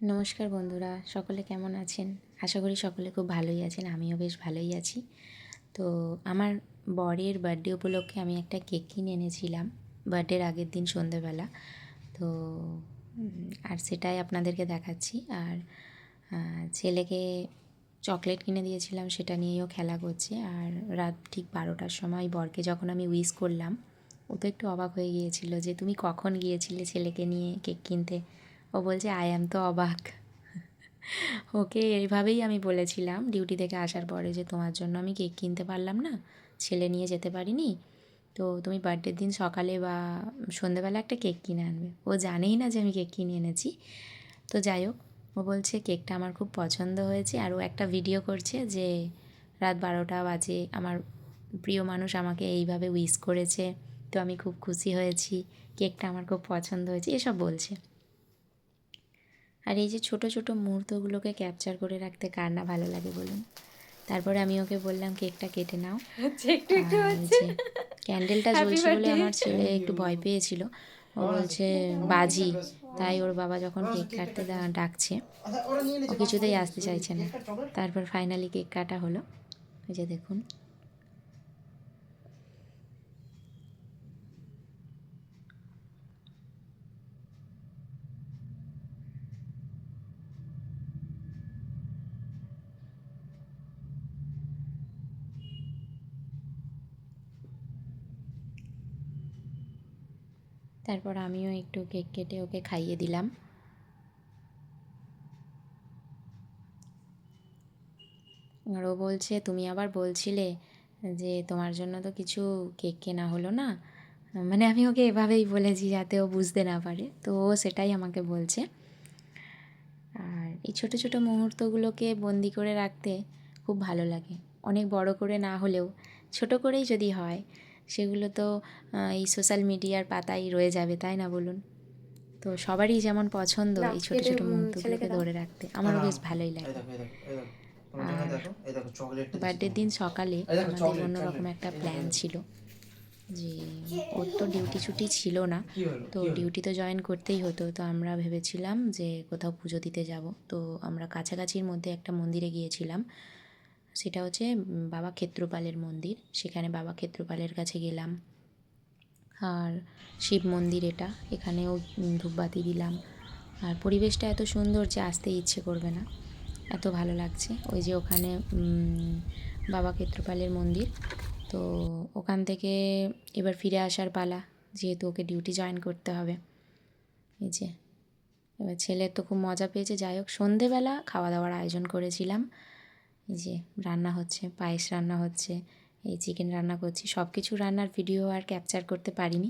নমস্কার বন্ধুরা, সকলে কেমন আছেন? আশা করি সকলে খুব ভালোই আছেন। আমিও বেশ ভালোই আছি। তো আমার বরের বার্থডে উপলক্ষে আমি একটা কেক কিনে এনেছিলাম বার্থডের আগের দিন সন্ধেবেলা। তো আর সেটাই আপনাদেরকে দেখাচ্ছি। আর ছেলেকে চকলেট কিনে দিয়েছিলাম, সেটা নিয়েও খেলা করছে। আর রাত ঠিক 12টার সময় বরকে যখন আমি উইশ করলাম, ও তো একটু অবাক হয়ে গিয়েছিল যে তুমি কখন গিয়েছিলে ছেলেকে নিয়ে কেক কিনতে। ও বলছে আই অ্যাম তো অবাক। ওকে এইভাবেই আমি বলেছিলাম ডিউটি থেকে আসার পরে যে তোমার জন্য আমি কেক কিনতে পারলাম না, ছেলে নিয়ে যেতে পারিনি, তো তুমি বার্থডের দিন সকালে বা সন্ধেবেলা একটা কেক কিনে আনবে। ও জানেই না যে আমি কেক কিনে এনেছি। তো যাই হোক, ও বলছে কেকটা আমার খুব পছন্দ হয়েছে। আর ও একটা ভিডিও করছে যে রাত 12টা বাজে আমার প্রিয় মানুষ আমাকে এইভাবে উইশ করেছে, তো আমি খুব খুশি হয়েছি, কেকটা আমার খুব পছন্দ হয়েছে, এসব বলছে। আর এই যে ছোট ছোট মুহূর্তগুলোকে ক্যাপচার করে রাখতে কার না ভালো লাগে বলুন। তারপরে আমি ওকে বললাম কেকটা কেটে নাও। একটু একটু আর ওই হচ্ছে। যে ক্যান্ডেলটা হ্যাপি জ্বলছে বলে বার্থডে। আমার ছেলে একটু ভয় পেয়েছিল। ও বলছে বাজি, তাই ওর বাবা যখন কেক কাটতে ডাকছে ও কিছুতেই আসতে চাইছে না। তারপর ফাইনালি কেক কাটা হলো। এই যে দেখুন। তারপর আমিও একটু কেক কেটে ওকে খাইয়ে দিলাম। আর ও বলছে তুমি আবার বলছিলে যে তোমার জন্য তো কিছু কেক কেনা হলো না। মানে আমি ওকে এভাবেই বলেছি যাতে ও বুঝতে না পারে, তো ও সেটাই আমাকে বলছে। আর এই ছোটো ছোটো মুহূর্তগুলোকে বন্দি করে রাখতে খুব ভালো লাগে। অনেক বড় করে না হলেও ছোট করেই যদি হয়, সেগুলো তো এই সোশ্যাল মিডিয়ার পাতায় রয়ে যাবে, তাই না বলুন? তো সবারই যেমন পছন্দ দাও এই ছোটো কেটে ছোটো ছেলেকে মুহূর্তগুলোকে দাও। ধরে রাখতে, আমারও বেশ ভালোই লাগে। তোমার জন্য আর দেখো, এই দেখো চকলেটটা দিচ্ছি বার্থডের দিন তোমাকে। সকালে এই দেখো আমাদের চকলেট, অন্যরকম চকলেট। একটা এই দেখো, প্ল্যান এই দেখো। ছিল যে ওর তো ডিউটি ছুটি ছিল না, কি হলো? তো কি হলো? ডিউটি তো জয়েন করতেই হতো। তো আমরা ভেবেছিলাম যে কোথাও পুজো দিতে যাব। তো আমরা কাছাকাছির মধ্যে একটা মন্দিরে গিয়েছিলাম। সেটা হচ্ছে বাবা ক্ষেত্রপালের মন্দির। সেখানে বাবা ক্ষেত্রপালের কাছে গেলাম। আর শিব মন্দির এটা, এখানেও ধূপবাতি দিলাম। আর পরিবেশটা এত সুন্দর যে আসতে ইচ্ছে করবে না, এত ভালো লাগছে। ওই যে ওখানে বাবা ক্ষেত্রপালের মন্দির। তো ওখান থেকে এবার ফিরে আসার পালা, যেহেতু ওকে ডিউটি জয়েন করতে হবে। এই যে এবার ছেলের তো খুব মজা পেয়েছে। যাই হোক, সন্ধেবেলা খাওয়া দাওয়ার আয়োজন করেছিলাম। এই যে রান্না হচ্ছে, পায়েস রান্না হচ্ছে, এই চিকেন রান্না করছি। সব কিছু রান্নার ভিডিও আর ক্যাপচার করতে পারিনি।